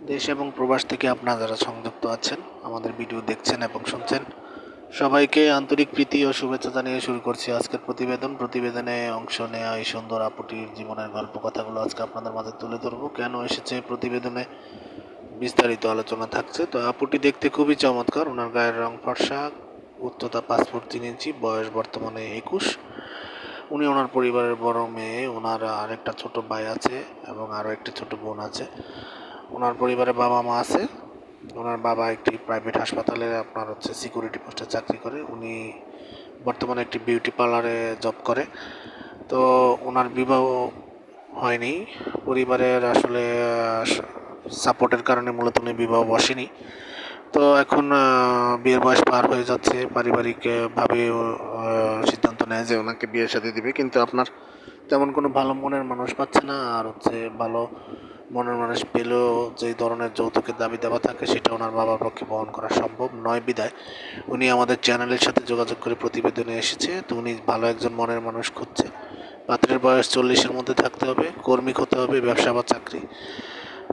দেশ এবং প্রবাস থেকে আপনারা যারা সংযুক্ত আছেন, আমাদের ভিডিও দেখছেন এবং শুনছেন, সবাইকে আন্তরিক প্রীতি ও শুভেচ্ছা জানিয়ে শুরু করছি আজকের প্রতিবেদনে অংশ নেওয়া এই সুন্দর আপুটির জীবনের গল্প কথাগুলো আজকে আপনাদের মাঝে তুলে ধরবো। কেন এসেছে প্রতিবেদনে বিস্তারিত আলোচনা থাকছে। তো আপুটি দেখতে খুবই চমৎকার, ওনার গায়ের রং ফর্সা, উচ্চতা 5 ফুট 3 ইঞ্চি, বয়স বর্তমানে 21। উনি ওনার পরিবারের বড় মেয়ে, ওনার আরেকটা ছোট ভাই আছে এবং আরও একটি ছোট বোন আছে। ওনার পরিবারে বাবা মা আছে। ওনার বাবা একটি প্রাইভেট হাসপাতালে সিকিউরিটি পোস্টে চাকরি করে। উনি বর্তমানে একটি বিউটি পার্লারে জব করে। তো ওনার বিবাহ হয়নি, পরিবারের আসলে সাপোর্টের কারণে মূলত উনি বিবাহ বসেনি। তো এখন বিয়ের বয়স পার হয়ে যাচ্ছে, পারিবারিক ভাবে সিদ্ধান্ত নেয় যে ওনাকে বিয়ের সাথে দিবে, কিন্তু আপনার তেমন কোনো ভালো মনের মানুষ পাচ্ছে না। আর ভালো মনের মানুষ পেলেও যেই ধরনের যৌতুকের দাবি দেওয়া থাকে সেটা ওনার বাবার পক্ষে বহন করা সম্ভব নয় বিধায় উনি আমাদের চ্যানেলের সাথে যোগাযোগ করে প্রতিবেদনে এসেছে। তো উনি ভালো একজন মনের মানুষ খুঁজছে। পাত্রের বয়স 40-এর মধ্যে থাকতে হবে, কর্মী হতে হবে, ব্যবসা বা চাকরি,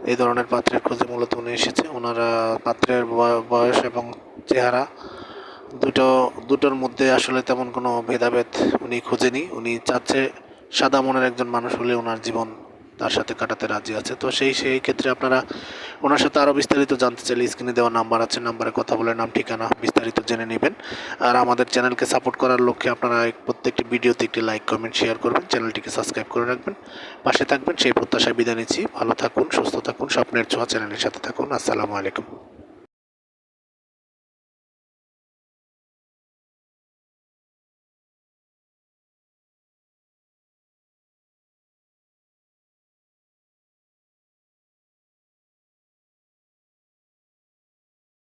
এই ধরনের পাত্রের খোঁজে মূলত উনি এসেছে। ওনারা পাত্রের বয়স এবং চেহারা দুটোর মধ্যে আসলে তেমন কোনো ভেদাভেদ উনি খুঁজেনি। উনি চাচ্ছে সাদা মনের একজন মানুষ হলে ওনার জীবন তার সাথে কাটাতে রাজি আছে। তো সেই ক্ষেত্রে আপনারা ওনার সাথে আরও বিস্তারিত জানতে চাইলে স্ক্রিনে দেওয়া নাম্বার আছে, নাম্বারে কথা বলে নাম ঠিকানা বিস্তারিত জেনে নেবেন। আর আমাদের চ্যানেলকে সাপোর্ট করার লক্ষ্যে আপনারা প্রত্যেকটি ভিডিওতে একটি লাইক কমেন্ট শেয়ার করবেন, চ্যানেলটিকে সাবস্ক্রাইব করে রাখবেন, পাশে থাকবেন সেই প্রত্যাশায় বিদায় নিচ্ছি। ভালো থাকুন, সুস্থ থাকুন, স্বপ্নের ছোঁয়া চ্যানেলের সাথে থাকুন। আসসালামু আলাইকুম।